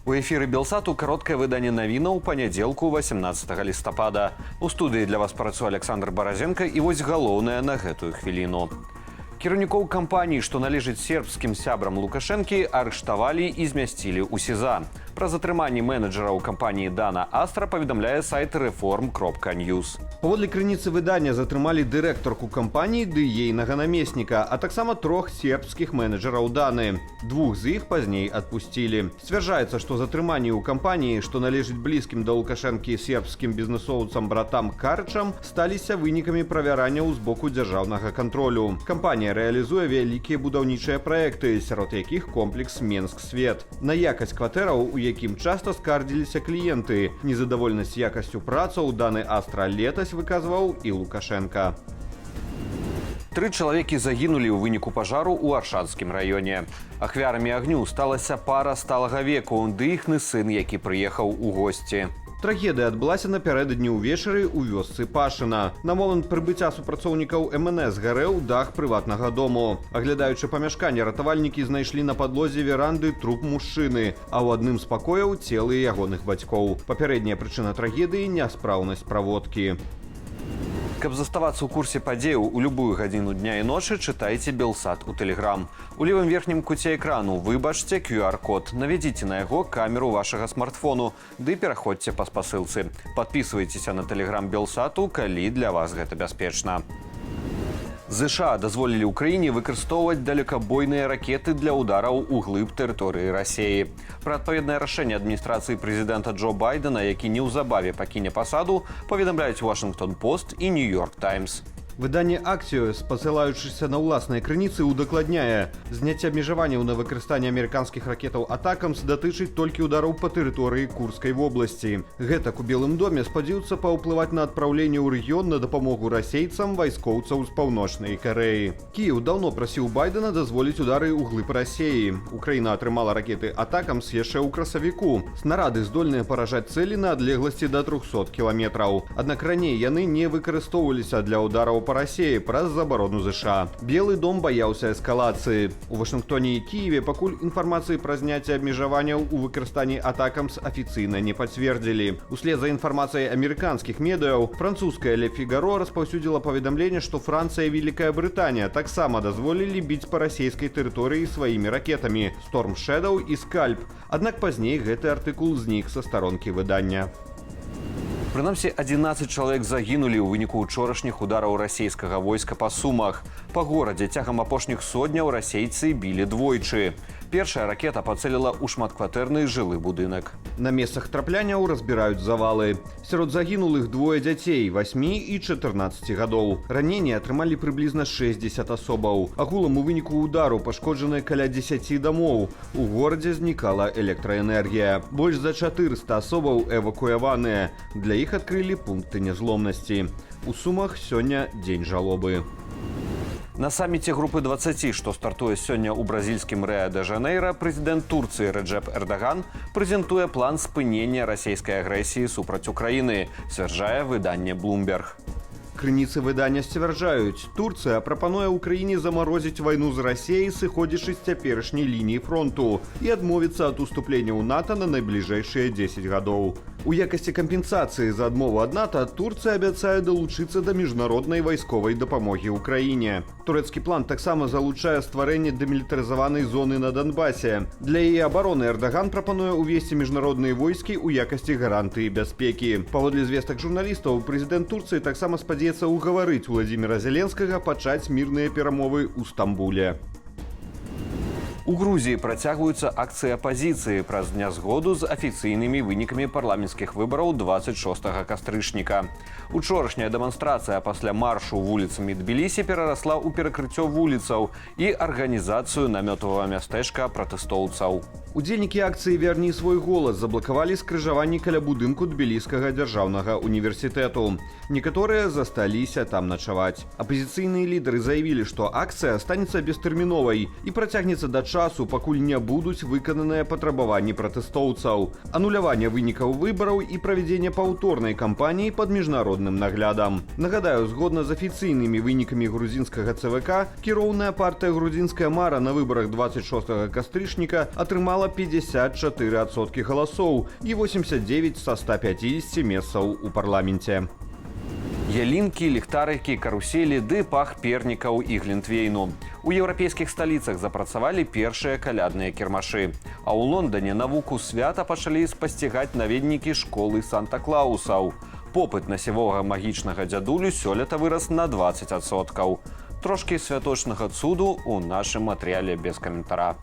У эфіры Белсату кароткае выданне навінаў панядзелку 18 лістапада. У студыі для вас працуе Александр Баразенко і вось галоўнае на гэтую хвіліну. Кіраўнікоў кампаніі, што належыць сербскім сябрам Лукашэнкі, арыштавалі і змясцілі ў СІЗА. Пра затрыманне менеджараў кампаніі Дана Астра паведамляе сайт reform.news. Паводле крыніцы выдання затрымалі дырэктарку кампаніі ды ейнага намесніка, а таксама 3 сербскіх менеджараў Даны. 2 з іх пазней адпусцілі. Сцвярджаецца, што затрыманні ў кампаніі, што належыць блізкім да Лукашэнкі сербскім бізнесоўцам братам Карычам, сталіся вынікамі правяранняў з боку дзяржаўнага кантролю. Кампанія рэалізуе вялікія будаўнічыя праекты, сярод якіх комплекс Менск-Свет. На якасць кватэраў, у якім часта скардзіліся кліенты. Незадавольнасць якасцю працаў Даны Астра летась выказваў і Лукашенка. 3 чалавекі загінулі ў выніку пажару ў Аршанскім раёне. Ахвярамі агню сталася пара сталага веку, ды іхны сын, які прыехаў у госці. Трагедыя адбылася напярэдадні ўвечары ў вёсцы Пашына. На момант прыбыцця супрацоўнікаў МНС гарэў дах прыватнага дому. Аглядаючы памяшканне, ратавальнікі знайшлі на падлозе веранды труп мужчыны, а ў адным з пакояў целы ягоных бацькоў. Папярэдняя прычына трагедыі – няспраўнасць праводкі. Каб заставацца ў курсе падзеяў у любую гадзіну дня і ночы, чытайце Белсат у Телеграм. У левым верхнім куце экрану выбачце QR-код, наведзіце на яго камеру вашага смартфону, ды пераходзьце па спасылцы. Падпісвайцеся на Телеграм Белсату, калі для вас гэта бяспечна. ЗША дазволілі ўкраіне выкарыстоўваць далекабойныя ракеты для удараў у глыб тэрыторыі Расіі. Пра адпаведнае рашэнне адміністрацыі прэзідэнта Джо Байдена, які неўзабаве пакіне пасаду, паведамляюць Вашынгтон-Пост і Нью-Йорк Таймс. Выданне «Аксіос», пасылаючыся на ўласныя крыніцы, удакладняе: зняцце абмежаванняў на выкарыстанне амерыканскіх ракетаў «Атакамс» датычыць толькі ўдараў па тэрыторыі Курскай вобласці. Гэтак у Белым доме спадзяюцца паўплываць на адпраўленне ў рэгіён на дапамогу расейцам вайскоўцаў з Паўночнай Карэі. Кіеў даўно прасіў Байдена дазволіць удары ў глыб Расіі. Украіна атрымала ракеты «Атакамс» яшчэ ў красавіку. Снарады здольныя паражаць цэлі на адлегласці да 300 кіламетраў. Аднак раней яны не выкарыстоўваліся для удараў па Расіі праз забарону ЗША. Белы дом баяўся эскалацыі. У Вашынгтоне і Кіеве пакуль інфармацыі пра зняцце абмежаванняў у выкарыстанні «Атакамс» афіцыйна не пацвердзілі. Услед за інфармацыяй амерыканскіх медыяў, французская «Ле Фігаро» распаўсюдзіла паведамленне, што Францыя і Вялікая Брытанія таксама дазволілі біць па расійскай тэрыторыі сваімі ракетамі «Storm Shadow» і «Скальп». Аднак пазней гэты артыкул знік са старонкі выдання. Прынамсі, 11 чалавек загінулі ў выніку учорашніх удараў расійскага войска па Сумах. Па горадзе цягам апошніх сотняў расейцы білі двойчы. Першая ракета пацэліла ў шматкватэрны жылы будынак. На месцах трапляняў разбіраюць завалы. Сярод загінулых 2 дзяцей – 8 і 14 гадоў. Раненні атрымалі прыблізна 60 асобаў. Агулам у выніку удару пашкоджаны каля 10 дамоў. У горадзе знікала электраэнергія. Больш за 400 асобаў эвакуяваныя. Для іх адкрылі пункты нязломнасці. У Сумах сёння дзень жалобы. На саміце групы 20, што стартуе сёння ў бразільскім Рыа-дэ-Жанэйра, прэзідэнт Турцыі Рэджэп Эрдаган прэзентуе план спынення расійскай агрэсіі супраць Украіны, сцвярджае выданне Bloomberg. Крыніцы выдання сцвярджаюць, Турцыя прапануе ўкраіне замарозіць вайну з Расіяй, сыходзячы з цяперашняй лініі фронту, і адмовіцца ад уступлення ў НАТО на найбліжэйшыя 10 гадоў. У якасці кампенсацыі за адмову ад НАТО Турцыя абяцае далучыцца да міжнароднай вайсковай дапамогі ўкраіне. Турэцкі план таксама залучае стварэнне дэмілітарызаванай зоны на Донбасе. Для яе абароны Эрдаган прапануе ўвесці міжнародныя войскі ў якасці гарантыі бяспекі. Паводле звестак журналістаў, прэзідэнт Турцыі таксама спадзяецца угаварыць Владзіміра Зеленскага пачаць мірныя перамовы ў Стамбуле. У Грузіі працягваюцца акцыі апазіцыі праз нязгоду з афіцыйнымі вынікамі парламенцкіх выбараў 26 кастрычніка. Учорашняя дэманстрацыя пасля маршу вуліцамі Тбілісі перарасла ў перакрыццё вуліцаў і арганізацыю намётавага мястэчка пратэстоўцаў. Удзельнікі акцыі «Вярні свой голас» заблакавалі скрыжаванні каля будынку Тбіліскага дзяржаўнага універсітэту. Некаторыя засталіся там начаваць. Апазіцыйныя лідары заявілі, што акцыя станецца бестэрміновай і працягнецца да часу, пакуль не будуць выкананыя патрабаванні пратэстоўцаў. Ануляванне вынікаў выбараў і правядзенне паўторнай кампаніі пад міжнародным наглядам. Нагадаю, згодна з афіцыйнымі вынікамі грузінскага ЦВК, кіроўная партыя «Грузінская мара» на выбарах 26 кастрычніка атрымала 54% галасоў і 89 са 150 месцаў у парламенце. Ялінкі, ліхтарыкі, каруселі ды пах пернікаў і глінтвейну. У еўрапейскіх сталіцах запрацавалі першыя калядныя кірмашы. А ў Лондане навуку свята пачалі спасцігаць наведнікі школы Санта-Клаусаў. Попыт на сівога магічнага дзядулю сёлета вырас на 20%. Трошкі святочнага цуду ў нашым матэрыяле без каментара.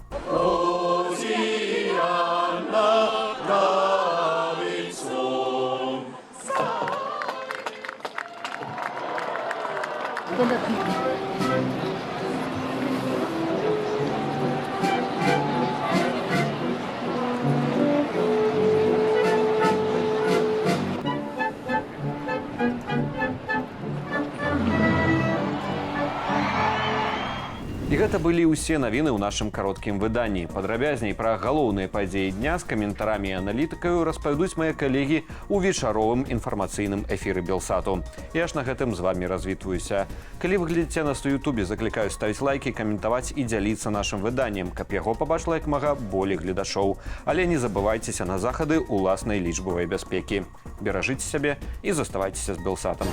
І гэта былі ўсе навіны ў нашым кароткім выданні. Падрабязней пра галоўныя падзеі дня з каментарамі і аналітыкаю распавядуць мае калегі ў вечаровым інфармацыйным эфіры Белсату. Я ж на гэтым з вамі развітваюся. Калі вы глядзіце нас у Ютубе, заклікаю ставіць лайкі, каментаваць і дзяліцца нашым выданнем, каб яго пабачыла як мага болей гледашоў. Але не забывайцеся на захады ўласнай лічбавай бяспекі. Беражыце сябе і заставайцеся з Белсатам.